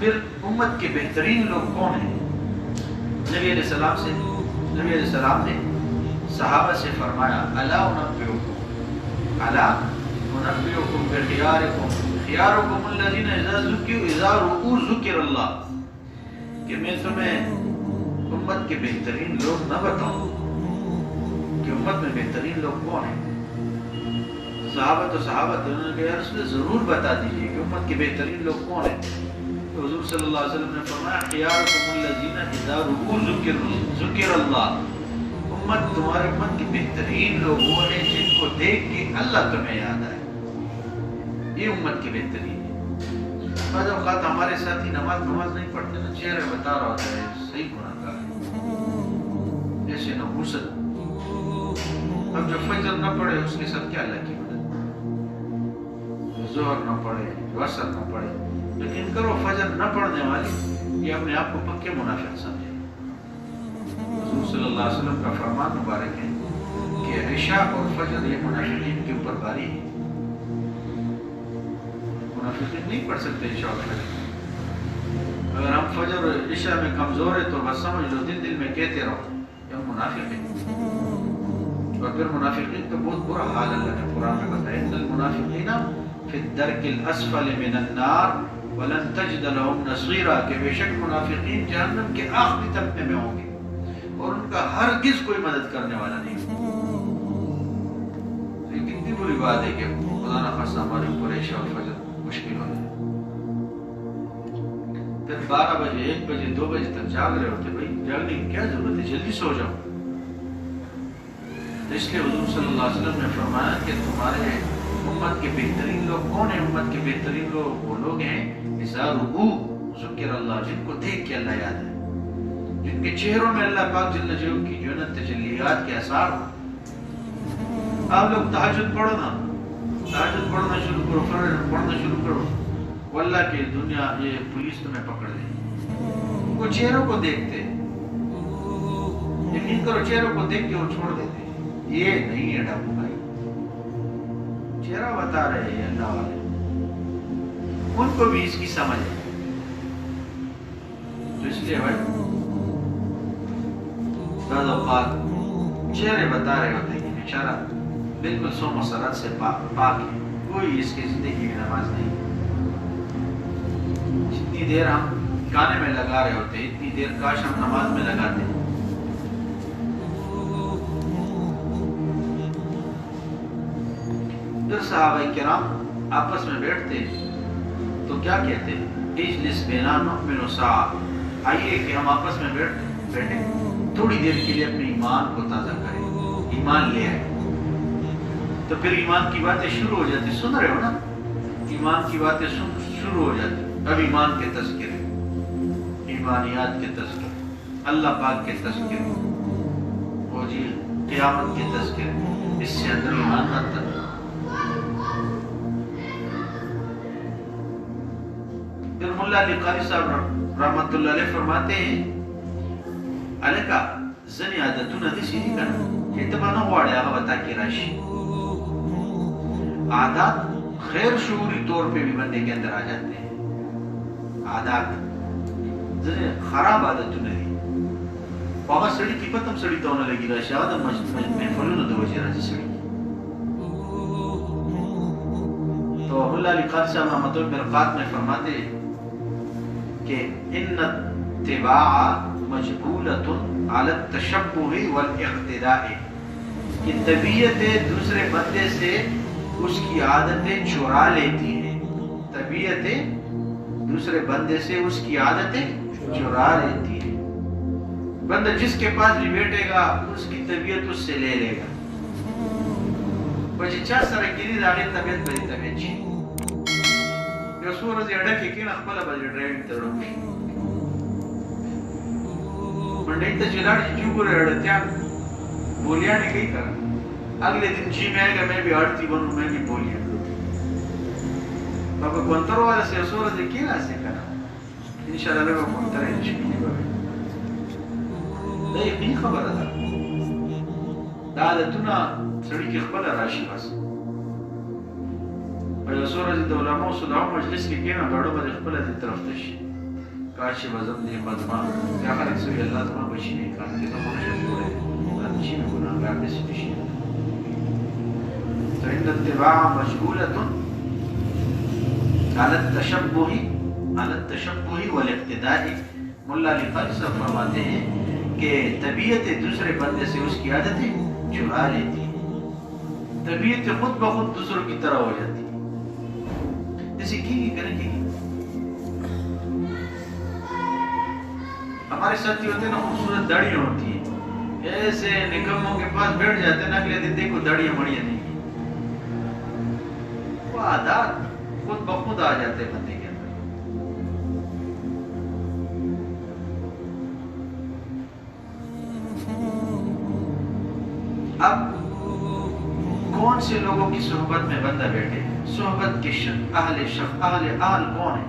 پھر امت کے بہترین لوگ کون ہیں؟ نبی علیہ السلام نے صحابہ سے فرمایا الا انبئکم بخیارکم خیارکم الذین اذا رؤوا ذکر اللہ، کہ میں تمہیں امت کے بہترین لوگ نہ بتاؤں کہ امت میں بہترین لوگ کون ہیں؟ صحابہ تو انہوں نے کہا یا رسول اللہ ضرور بتا دیجیے کہ امت کے بہترین لوگ کون ہیں؟ تو حضور صلی اللہ علیہ وسلم نے فرمایا خیارکم الذین اذا رؤوا ذکر اللہ، تمہارے امت کے بہترین لوگ وہ ہیں جن کو دیکھ کے اللہ تمہیں یاد آئے، یہ امت کے بہترین ہے۔ بعض اوقات ہمارے ساتھی نماز نہیں پڑھتے نا، چہرے بتا رہا ہوتا ہے صحیح گناہ گار ہے، جیسے نحوست۔ اب جو فجر نہ پڑھے اس کے ساتھ کیا اللہ کی مدد، ظہر نہ پڑھے عصر نہ پڑھے، لیکن کرو فجر نہ پڑھنے والی یہ اپنے آپ کو پکے منافق سمجھے۔ حضور صلی اللہ علیہ وسلم کا فرمان مبارک ہے کہ عشاء اور فجر یہ منافقین کے اوپر باری ہے، منافقین نہیں پڑھ سکتے عشاء اور فجر۔ اگر ہم فجر اور عشاء میں کمزور ہے تو بس سمجھ لو دل میں کہتے رہو کہ ہم منافق ہیں، اور پھر منافقین کا بہت برا حال اللہ نے قرآن میں بتایا ان المنافقین فی الدرک الاسفل من النار ولن تجد لهم نصیرا، کہ بے شک منافقین جہنم کے آخری طبقے میں ہوں گے اور ان کا ہرگز کوئی مدد کرنے والا نہیں۔ یہ کتنی بری بات ہے کہ خدا نہ خواستہ ہمارے اوپر عشاء اور فجر مشکل ہو جائے، پھر 12 بجے 1 بجے 2 بجے تک جاگ رہے ہوتے، بھائی جاگنے کی کیا ضرورت ہے، جلدی سو جاؤ۔ اس لیے حضور صلی اللہ علیہ وسلم نے فرمایا کہ تمہارے امت کے بہترین لوگ کون ہیں؟ امت کے بہترین لوگ وہ لوگ ہیں اذا رؤوا ذکر اللہ، جن کو دیکھ کے اللہ یاد ہے، جن کے چہروں میں اللہ پاک جل جلالہ کی جو تجلیات کے اثار ہوں۔ آپ لوگ تہجد پڑھو نا، تہجد پڑھنا شروع کرو، فرض پڑھنا شروع کرو، واللہ کی دنیا یہ پولیس تمہیں پکڑ لے گی، وہ چہروں کو دیکھتے، یقین کرو چہروں کو دیکھ کے وہ چھوڑ دیتے، یہ نہیں ہے ڈاکو بھائی، چہرہ بتا رہے ہیں اللہ والے، ان کو بھی اس کی سمجھ ہے۔ تو اس لیے بھائی بعض اوقات چہرے بتا رہے ہوتے ہیں کہ بیچارہ بالکل سو مسرت سے پاک ہے، کوئی اس کی زندگی میں نماز نہیں، جتنی دیر ہم گانے میں لگا رہے ہوتے ہیں اتنی دیر کاش ہم نماز میں لگاتے ہیں۔ پھر صحابہ کرام آپس میں بیٹھتے تو کیا کہتے؟ اجلس بینا نؤمن ساعة، آئیے کہ ہم آپس میں بیٹھے تھوڑی دیر کے لیے اپنے ایمان کو تازہ کریں، ایمان لے آئے۔ تو پھر ایمان کی باتیں شروع ہو جاتی، سن رہے ہو نا، ایمان کی باتیں شروع ہو جاتی۔ اب ایمان کے تذکرے، ایمانیات کے تذکرے، اللہ پاک کے تذکرے، وہ جی قیامت کے تذکرے، اس سے اندر ایمان آتا ہے۔ پھر ملا علی قاری صاحب رحمت اللہ علیہ فرماتے ہیں الکا زنی عادتون دیسی دی کنا کہ تبانا غوارے آگا بتا کی راشی، عادات خیر شعوری طور پہ بھی بندے کے اندر آ جاتے ہیں، عادات زنی خراب عادتون دی پاگا سڑی کی پتم سڑی تونا لگی راشی آدم محفلون دو وجہ راشی سڑی۔ تو ملا علی قاری صاحب رحمت اللہ مرقات میں فرماتے کہ ان اتباع مجبولۃ علی التشبہ والاقتداء، کہ طبیعت دوسرے بندے سے اس کی عادتیں چرا لیتی ہیں، طبیعت دوسرے بندے سے اس کی عادتیں چرا لیتی ہیں۔ بندہ جس کے پاس بھی بیٹھے گا اس کی طبیعت اس سے لے لے گا، بچی چاہ سارے گیری داغی طبیعت بری طبیعت چی یو سو رضی اڑا کی کین اخبالا بجی ڈرائیونگ تروشی منڈی تا جلال جی جو گرے اڑتیان بولیاں نے کئی کرا، اگلے دن جی میں آئے گا میں بھی اڑتی بنوں، میں بھی بولیاں بابا کونترو والا سے سو رضی کین آسے کرا، انشاءاللہ میں با کونتر ہے نشکلی بابا دا یقین خبر دا دا عادتونا سڑی کی اخبالا راشی بس اور سو رضی دا علماء صدعو مجلس کی کینا بڑو با اخبالا دی طرف تشی کاش وزم دی قدمہ یا خلق سوی اللہ تمہا بچی نہیں کانتے تو مخشب پورے رنچی میں گناہگار بسی بشی تو ان اتباع مشغولت على التشبہ والاقتدائی. ملا علی قاری صاحب فرماتے ہیں کہ طبیعت دوسرے بندے سے اس کی عادتیں چرا لیتی، طبیعت خود بخود دوسروں کی طرح ہو جاتی. جیسے کی کریں گے ہمارے ساتھی ہوتے ہیں نا، خوبصورت داڑیاں ہوتی ہیں، ایسے نکموں کے پاس بیٹھ جاتے ہیں نا، اگلے دن دیکھو داڑیاں مڑیاں نہیں، وہ عادات خود بخود آ جاتے ہیں بندے کے اندر. اب کون سے لوگوں کی صحبت میں بندہ بیٹھے، صحبت کے اہل کون ہے؟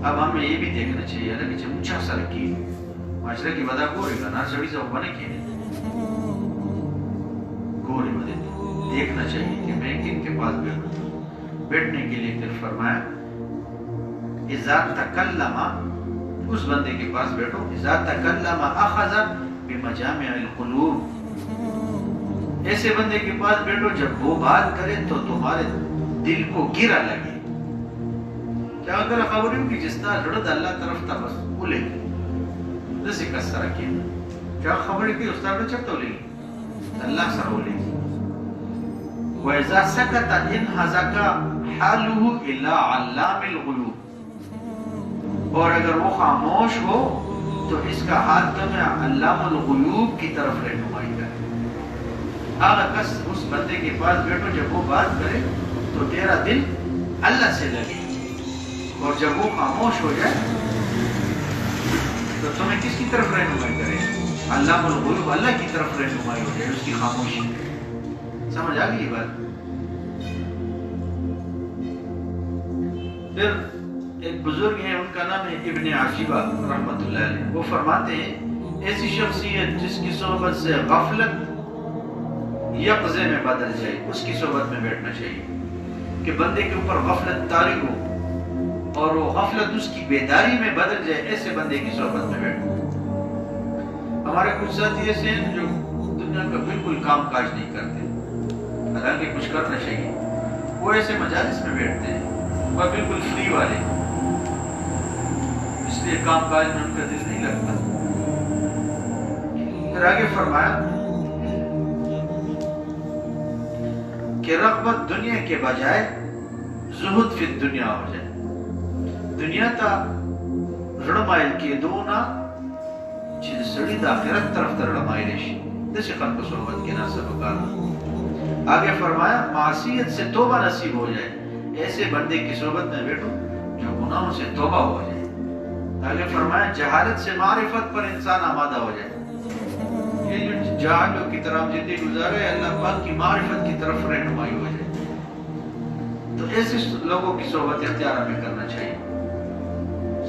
اب ہمیں یہ بھی دیکھنا چاہیے کہ چمچا سرکی معاشرے کی ودا گورے گا نا سڑی سے بنے کے گورے بدے دیکھنا چاہیے کہ میں کن کے پاس بیٹھوں. بیٹھنے کے لیے پھر فرمایا اذا تکلم، اس بندے کے پاس بیٹھو، اذا تکلم اخذ بمجامع القلوب، ایسے بندے کے پاس بیٹھو جب وہ بات کرے تو تمہارے دل کو گرا لگے. کیا اگر خبروں کی جس طرح لڑد اللہ طرف تا بس بولے جیسے کس طرح کی کیا خبر کی اس طرح چکتا ہو لے اللہ سر ہو لے. وَإِذَا سَكَتَ إِنْحَزَكَ حَالُهُ إِلَّا عَلَّامِ الْغُيُوبِ، اور اگر وہ خاموش ہو تو اس کا حال تمہیں علام الغیوب کی طرف رہنمائی کرے. اگر کس اس بندے کے پاس بیٹھو جب وہ بات کرے تو تیرا دل اللہ سے لگے، اور جب وہ خاموش ہو جائے تو تمہیں کس کی طرف رہنمائی کرے؟ علام الغیوب، اللہ کی طرف رہنمائی ہو جائے اس کی خاموشی. سمجھ آ گئی یہ بات؟ پھر ایک بزرگ ہیں، ان کا نام ہے ابن عجیبہ رحمۃ اللہ علیہ. وہ فرماتے ہیں ایسی شخصیت جس کی صحبت سے غفلت یقظے میں بدل جائے، اس کی صحبت میں بیٹھنا چاہیے. کہ بندے کے اوپر غفلت طاری ہو اور وہ غفلت اس کی بیداری میں بدل جائے، ایسے بندے کی صحبت میں بیٹھو. ہمارے کچھ ساتھی ایسے ہیں جو دنیا کا بالکل کام کاج نہیں کرتے، حالانکہ کچھ کرنا چاہیے، وہ ایسے مجالس میں بیٹھتے ہیں اور بالکل فری والے، اس لیے کام کاج میں ان کا دل نہیں لگتا. پھر آگے فرمایا کہ رغبت دنیا کے بجائے زہد فی الدنیا ہو جائے. دنیا تا رڑمائل کی دونا چیز سڑی دا آخرت طرف تا رڑمائل شی دسی خلق صحبت کے ناصر بکارا. آگے فرمایا معصیت سے توبہ نصیب ہو جائے، ایسے بندے کی صحبت میں بیٹھو جو گناہوں سے توبہ ہو جائے. آگے فرمایا جہالت سے معرفت پر انسان آمادہ ہو جائے. یہ جو جہالوں کی طرف زندگی گزارے اللہ پاک کی معرفت کی طرف رہنمائی ہو جائے. تو ایسے لوگوں کی صحبت اختیار ہمیں کرنا چاہیے.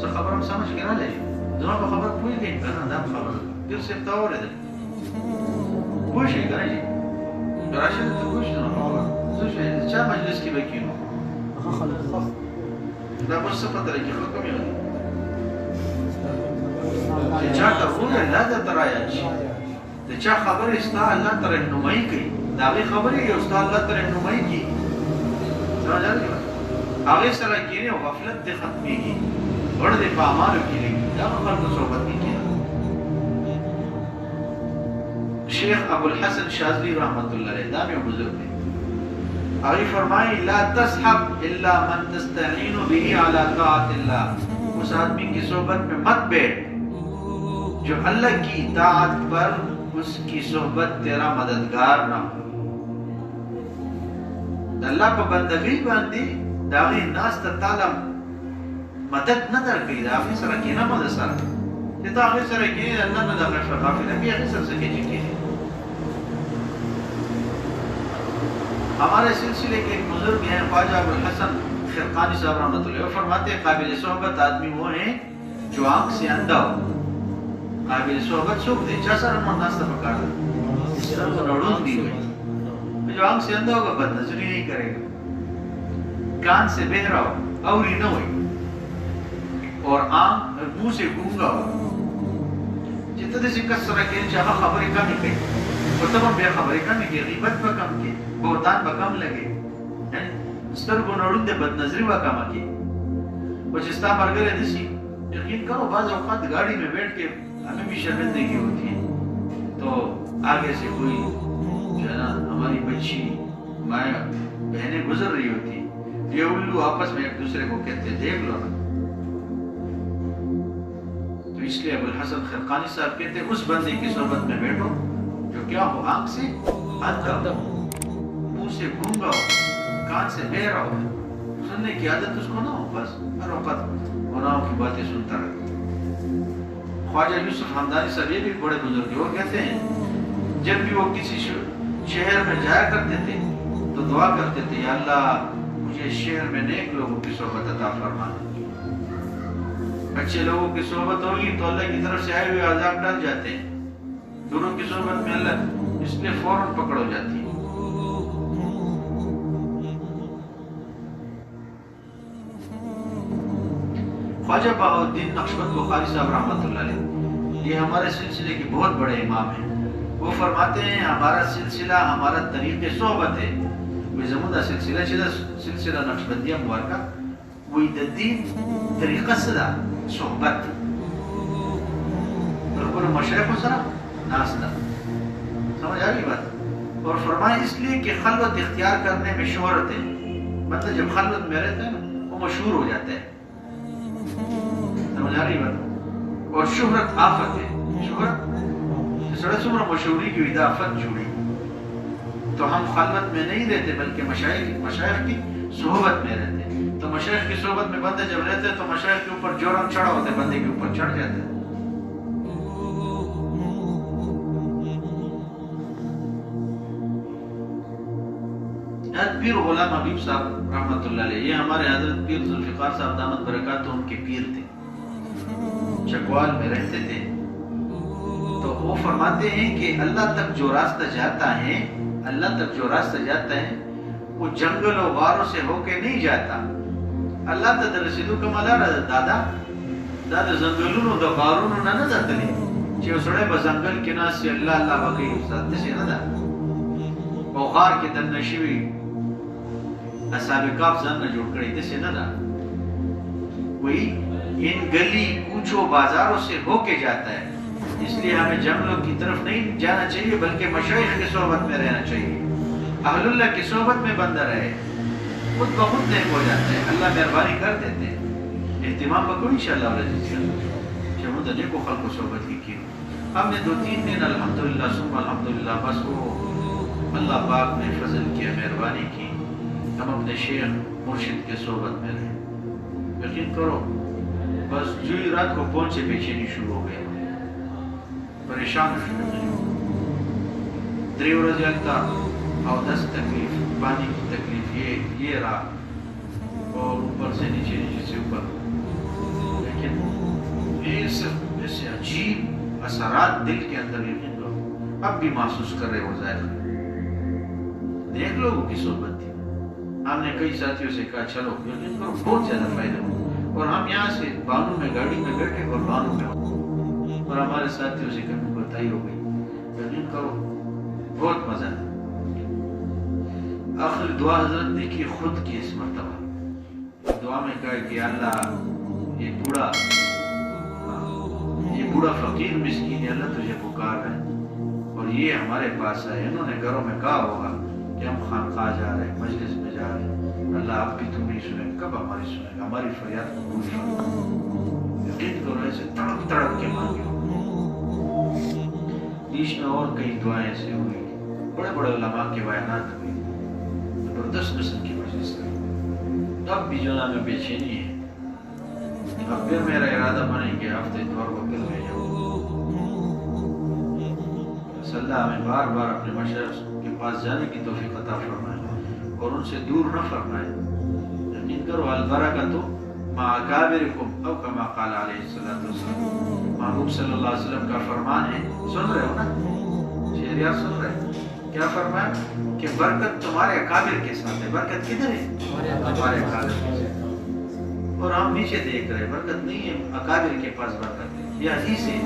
سو خبر ہم سمجھ کے نہ لیں، دونوں کو خبر پوچھ گئی کرنا نام خبر دل سے تاور ہے پوچھ گئی کرنا جی راشد تو پوچھ دونوں خبر سوچ ہے چاہ مجلس کی بکی ہوں دا مجھ سے پتہ رہی کہ حکم ہی ہوگی چاہ تفول اللہ دا ترایا چی چاہ خبر استا اللہ تا رہنمائی کی داغی خبر ہے استا اللہ تا رہنمائی کی. سمجھ آ رہی آگے سرہ کینے غفلت دے ختمی کی بڑھ دے پامالو کی لگی یا خلق صحبت کی کیا. شیخ ابو الحسن شاذلی رحمت اللہ علیہ دامی بزرگ ہے. آگے فرمائی لا تصحب الا من تستعین به علی طاعت اللہ، اس آدمی کی صحبت میں مت بیٹھ جو اللہ کی اطاعت پر اس کی صحبت تیرا مددگار نہ ہو. اللہ کو بندگی باندھی داغی ناس تعالی مدد نہ در گئی داغی سرکی نہ مدد سر داغی سرکی اللہ نہ داغی فرغافی نبی اخی سر سکے چکی ہے. ہمارے سلسلے کے ایک بزرگ ہیں خواجہ ابو الحسن خرقانی صاحب رحمۃ اللہ، وہ فرماتے ہیں قابل صحبت آدمی وہ ہیں جو آنکھ سے اندھا ہو. قابل صحبت سوکھ دے چا سر ہم ناستہ پکار دے اس طرح کو نوڑون دی ہوئی. جو آنکھ سے اندھا ہوگا بد نظری نہیں کرے گا، کان سے بہرا ہو اوری نہ ہوئی اور آنکھ منہ سے گونگا ہو جتنے سے کسرہ کے چاہا خبریں کم ہی کئی اور تب ہم بے خبریں کم ہی کی غیبت با کم کی بہتان با کم لگے سترگو نوڑن دے بد نظری با کم کی اور جستا مرگرے دسی یقین کرو بعض اوقات گاڑی میں بیٹھ کے ہمیں بھی شرمندگی ہوتی ہے تو آگے سے کوئی جو ہے نا ہماری بچی مایا بہنیں گزر رہی ہوتی یہ الو آپس میں ایک دوسرے کو کہتے ہیں دیکھ لو نا. تو اس لیے ابو الحسن خرقانی صاحب کہتے ہیں اس بندے کی صحبت میں بیٹھو جو کیا ہو آنکھ سے اندھا ہو منہ سے گونگا ہو کان سے بہرا ہو سننے کی عادت اس کو نہ ہو بس ہر وقت گناہوں کی باتیں سنتا رہے. خواجہ یوسف حمدانی صاحب یہ بھی بڑے بزرگ وہ کہتے ہیں جب بھی وہ کسی شہر میں جایا کرتے تھے تو دعا کرتے تھے یا اللہ مجھے شہر میں نیک لوگوں کی صحبت عطا فرما. اچھے لوگوں کی صحبت ہوگی تو اللہ کی طرف سے آئے ہوئے عذاب ٹل جاتے ہیں. دونوں کی صحبت میں اللہ اس لیے فوراً پکڑ ہو جاتی ہے. خواجہ بہاؤالدین نقشبند بخاری صاحب رحمۃ اللہ علیہ یہ ہمارے سلسلے کے بہت بڑے امام ہیں. وہ فرماتے ہیں ہمارا سلسلہ ہمارا طریق صحبت ہے. وہ زمودہ سلسلہ چلا سلسلہ نقشبندیہ مبارکہ وہی دین طریقہ صدا صحبت اور کوئی مشرق ہو سرا ناسدہ سمجھ آ رہی بات. اور فرمائے اس لیے کہ خلوت اختیار کرنے میں شہرت ہے مطلب جب خلوت میں رہتا ہے نا وہ مشہور ہو جاتا ہے. سمجھ آ رہی بات. اور شہرت آفت ہے. شہرت سڑا سمر مشہوری کی ودا آفت جوڑی. تو ہم خلوت میں نہیں رہتے بلکہ مشایخ کی صحبت میں رہتے. تو مشایخ کی صحبت میں بندے جب رہتے تو مشایخ کے اوپر جورم چڑھا ہوتے بندے کے اوپر چڑھ جاتے. حضرت پیر غلام حبیب صاحب رحمۃ اللہ علیہ یہ ہمارے حضرت پیر ذوالفقار صاحب دامت برکاتہ ان کے پیر تھے. چکوال میں رہتے تھے. تو وہ فرماتے ہیں کہ اللہ تک جو راستہ جاتا ہے اللہ تک جو راستہ جاتا ہے وہ جنگل و غاروں سے ہو کے نہیں جاتا. اللہ تک رسیدو کا ملا دادا دادا زنگلونو دا غارونو نہ نہ داتلی چه سڑے بزنگل کے ناس سے اللہ اللہ باقی استاد سے نہ دا او غار کے دن نشوی اصحاب کاف زن نہ جوڑ کری دسے نہ دا. وہی ان گلی کوچوں بازاروں سے ہو کے جاتا ہے. اس لیے ہمیں جنگلوں کی طرف نہیں جانا چاہیے بلکہ مشایخ کی صحبت میں رہنا چاہیے. اہل اللہ کی صحبت میں بندہ رہے خود بخود نیک ہو جاتا ہے. اللہ مہربانی کر دیتے ہیں. اہتمام بکو انشاءاللہ چاہوں تو نیکو خلق و صحبت کی. ہم نے 2-3 دن الحمدللہ ثم الحمدللہ بس وہ اللہ پاک نے فضل کیا مہربانی کی ہم اپنے شیخ مرشد کے صحبت میں رہے. یقین کرو بس جو ہی رات کو پہنچے بےچینی شروع ہو گئے پریشان شروع ہو گئے. دریو رضی اللہ اور 10 تکلیف پانی کی تکلیف یہ رہا اور اوپر سے نیچے نیچے سے اوپر. لیکن یہ صرف ایسے عجیب اثرات دل کے اندر یقین کرو اب بھی محسوس کر رہے ہو ظاہر نیک لوگوں کی صحبت تھی. ہم نے کئی ساتھیوں سے کہا چلو یقین کرو بہت زیادہ فائدہ ہو. اور ہم یہاں سے بانو میں گاڑی میں بیٹھے اور بانو میں اور ہمارے ساتھیوں سے کمی بتائی ہو گئی. یقین کرو بہت مزہ ہے. آخر دعا حضرت نے کی خود کی اس مرتبہ دعا میں کہا کہ اللہ یہ بوڑھا فقیر مسکین اللہ تجھے پکار رہا ہے اور یہ ہمارے پاس آئے. انہوں نے گھروں میں کہا ہوگا کہ ہم خانقاہ جا رہے ہیں مجلس میں جا رہے ہیں. اللہ آپ کی تم نہیں سنے کب ہماری سنے گا ہماری فریاد قبول فرما. یقین کرو ایسے تڑپ تڑپ کے مانگے بیچ میں اور کئی دعائیں ایسے ہوئی بڑے بڑے علماء کے بیانات ہوئے زبردست قسم کی مجلس ہوئی. اب بھی جو میں بے چینی ہے. اب پھر میرا ارادہ بنے کہ ہفتے اتوار کو پھر میں جاؤں. اللہ ہمیں بار بار اپنے مشائخ کے پاس جانے کی توفیق عطا فرمائے اور ان سے دور نہ فرمائے. یقین کرو البرکۃ مع اکابرکم او کما قال علیہ الصلوۃ والسلام. محبوب صلی اللہ علیہ وسلم کا فرمان ہے سن رہے ہو نا شہریار سن رہے کیا فرمایا کہ برکت تمہارے اکابر کے ساتھ ہے. برکت کدھر ہے؟ ہمارے اکابر کے ساتھ. اور ہم نیچے دیکھ رہے، برکت نہیں ہے، اکابر کے پاس برکت ہے، یہ حدیث ہے۔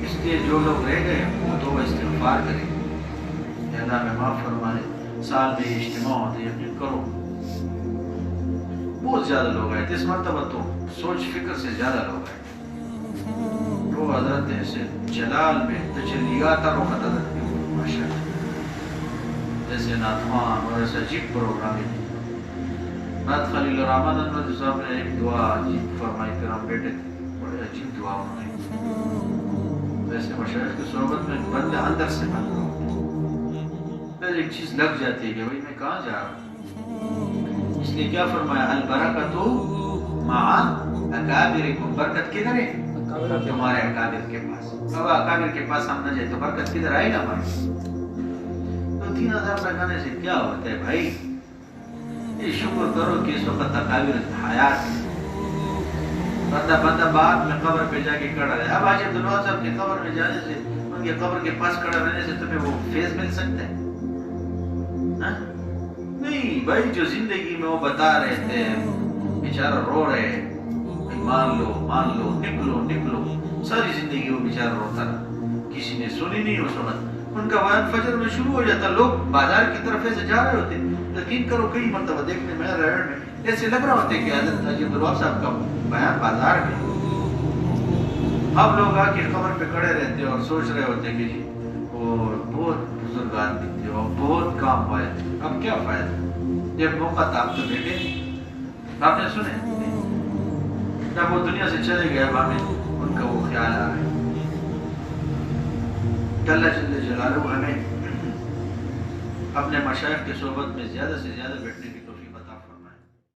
اس لیے جو لوگ رہ گئے وہ تو استغفار کریں، اللہ میں معاف فرمائے۔ سال میں اجتماع ہوتے یقین کرو بہت زیادہ لوگ آئے تھے، اس مرتبہ تو سوچ فکر سے زیادہ لوگ آئے۔ وہ حضرت سے جلال میں تجلیات روحت حضرت کے ماشاء اللہ، جیسے ناتوان اور ایسا عجیب پروگرام ہے۔ نات خلیل الرحمن انور صاحب نے ایک دعا عجیب فرمائی، پھر ہم بیٹھے تھے، بڑے عجیب دعا انہوں نے، ویسے مشاہد کی صحبت میں بندہ اندر سے بند ہو، پھر ایک چیز لگ جاتی ہے کہ بھائی میں کہاں جا رہا ہوں۔ اس لیے کیا فرمایا، البرکۃ مع اکابرکم، برکت کدھر ہے؟ تمہارے اکابر کے پاس۔ اب اکابر کے پاس ہم نہ جائے تو برکت کدھر آئے گا ہمارے؟ تو 3000 لگانے سے کیا ہوتا ہے بھائی؟ یہ شکر کرو کہ اس وقت اکابر حیات ہے، بندہ بعد میں قبر پہ جا کے کھڑا رہے۔ اب حاجی عبدالوہاب صاحب کی قبر میں جانے سے، ان کے قبر کے پاس کھڑا رہنے سے تمہیں وہ فیض مل سکتا ہے؟ نہیں بھائی، جو زندگی میں وہ بتا رہے تھے، بیچارہ رو رہے، مان لو نکلو، ساری زندگی وہ بیچارہ روتا رہا، کسی نے سنی نہیں اس وقت۔ ان کا بیان فجر میں شروع ہو جاتا، لوگ بازار کی طرف ایسے جا رہے ہوتے، یقین کرو کئی مرتبہ دیکھنے میں ریڑ میں ایسے لگ رہا ہوتے کہ حضرت حاجی عبدالوہاب صاحب کا بیان بازار میں۔ اب لوگ آ کے قبر پہ کھڑے رہتے اور سوچ رہے ہوتے کہ جی وہ بہت بزرگ آدمی تھے اور بہت کام ہوئے تھے، اب کیا فائدہ؟ جب موقع تھا آپ تو بیٹھے، آپ نے سنے؟ جب وہ دنیا سے چلے گئے اب ہمیں ان کا وہ خیال آ رہا ہے۔ اللہ جل جلالہ ہمیں اپنے مشائخ کی صحبت میں زیادہ سے زیادہ بیٹھنے کی